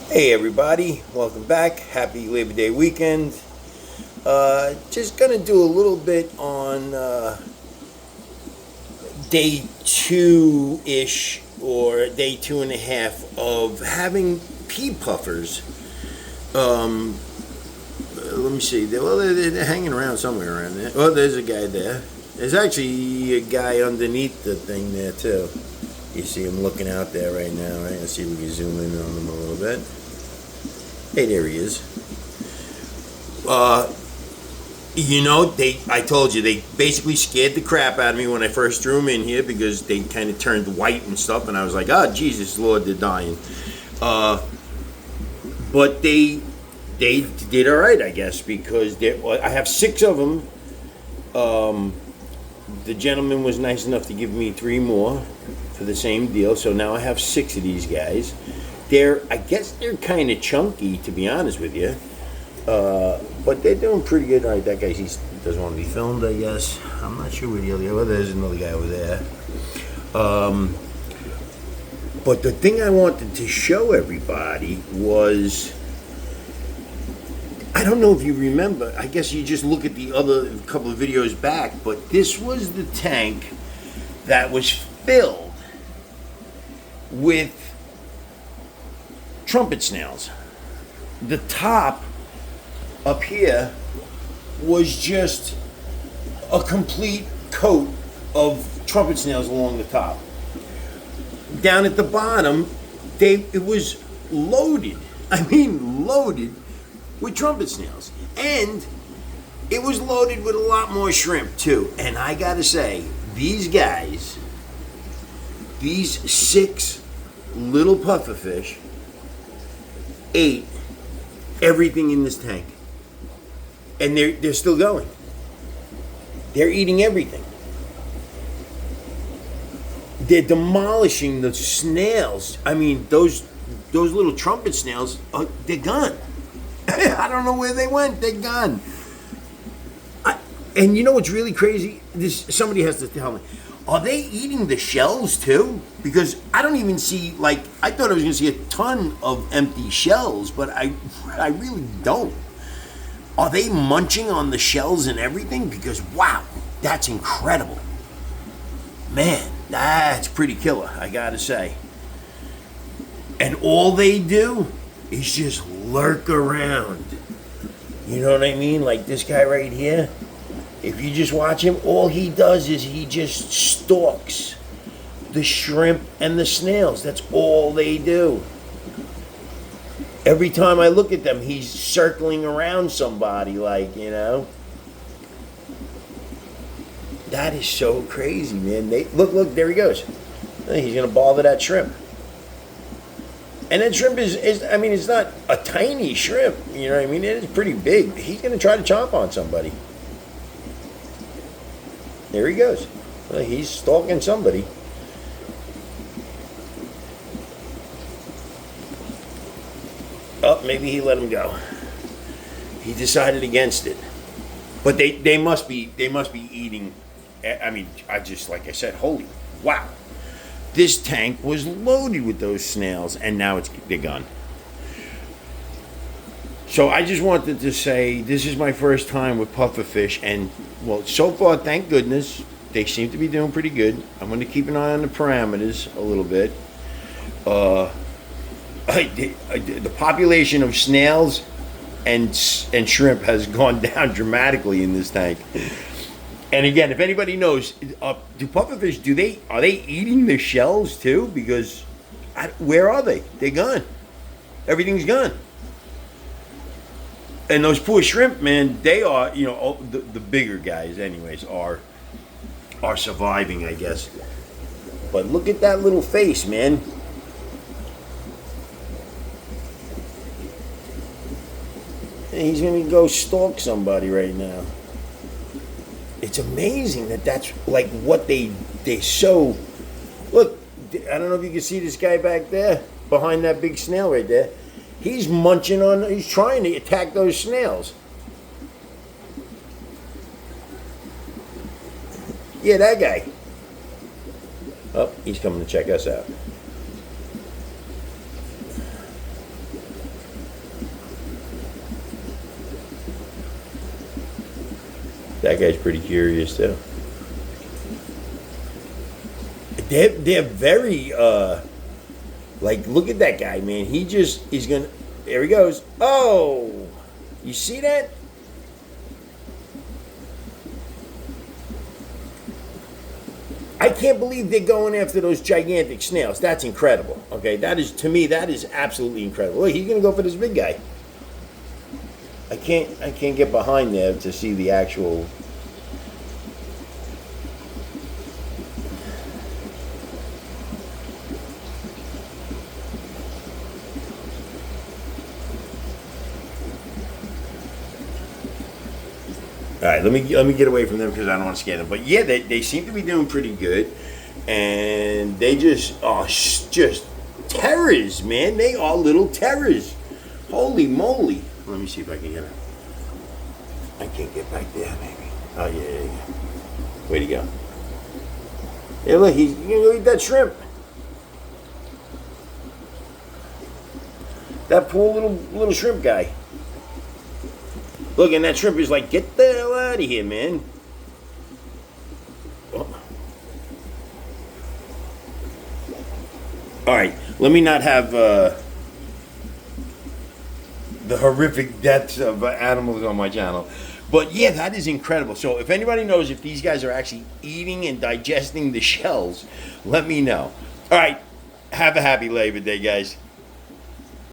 Hey everybody, welcome back. Happy Labor Day weekend. Just gonna do a little bit on day two-ish or day 2.5 of having pea puffers. Let me see. They're hanging around somewhere around there. Oh, there's a guy there. There's actually a guy underneath the thing there too. You see him looking out there right now, right? Let's see if we can zoom in on him a little bit. Hey, there he is. Uh, I told you, they basically scared the crap out of me when I first threw them in here because they kind of turned white and stuff, and I was like, oh, Jesus, Lord, they're dying. Uh, but they did all right, I guess, because I have 6 of them. The gentleman was nice enough to give me 3 more for the same deal, so now I have 6 of these guys. I guess they're kind of chunky, to be honest with you. But they're doing pretty good. All right, that guy, he doesn't want to be filmed, I guess. I'm not sure where the other guy. Well, there's another guy over there. But the thing I wanted to show everybody was, I don't know if you remember. I guess you just look at the other couple of videos back, but this was the tank that was filled with trumpet snails. The top up here was just a complete coat of trumpet snails along the top. Down at the bottom, it was loaded. I mean, loaded with trumpet snails. And it was loaded with a lot more shrimp, too. And I gotta say, these guys, these 6 little pufferfish, ate everything in this tank. And they're still going. They're eating everything. They're demolishing the snails. I mean, those little trumpet snails, they're gone. I don't know where they went. They're gone. And you know what's really crazy? Somebody has to tell me. Are they eating the shells too? Because I don't even see, I thought I was going to see a ton of empty shells, but I really don't. Are they munching on the shells and everything? Because, wow, that's incredible. Man, that's pretty killer, I gotta say. And all they do is just lurk around. You know what I mean? Like this guy right here. If you just watch him, all he does is he just stalks the shrimp and the snails. That's all they do. Every time I look at them, he's circling around somebody, That is so crazy, man. Look, there he goes. He's gonna ball to that shrimp. And that shrimp is, I mean, it's not a tiny shrimp, you know what I mean? It is pretty big. He's gonna try to chomp on somebody. There he goes. Well, he's stalking somebody. Oh, maybe he let him go. He decided against it. But they must be eating. I mean, like I said, holy wow. This tank was loaded with those snails, and now they're gone. So I just wanted to say this is my first time with pufferfish, and well, so far, thank goodness, they seem to be doing pretty good. I'm going to keep an eye on the parameters a little bit. The population of snails and shrimp has gone down dramatically in this tank. And again, if anybody knows, do pufferfish, are they eating the shells too? Because where are they? They're gone. Everything's gone. And those poor shrimp, man, they are, the bigger guys anyways are surviving, I guess. But look at that little face, man. And he's going to go stalk somebody right now. It's amazing that's like what they so. Look, I don't know if you can see this guy back there behind that big snail right there. He's munching on, he's trying to attack those snails. Yeah, that guy. Oh, he's coming to check us out. That guy's pretty curious too. They're very like, look at that guy, man. He's gonna. There he goes. Oh, you see that? I can't believe they're going after those gigantic snails. That's incredible. Okay, that is, to me, that is absolutely incredible. Look, he's gonna go for this big guy. I can't get behind there to see the actual. All right, let me get away from them because I don't want to scare them. But yeah, they seem to be doing pretty good, and they just are just terrors, man. They are little terrors. Holy moly! Let me see if I can get it. I can't get back there, maybe. Oh yeah. Way to go! Yeah, look, he's gonna go eat that shrimp. That poor little shrimp guy. Look, and that shrimp is like, get the hell out of here, man. Oh. All right, let me not have the horrific deaths of animals on my channel. But yeah, that is incredible. So if anybody knows if these guys are actually eating and digesting the shells, let me know. All right, have a happy Labor Day, guys.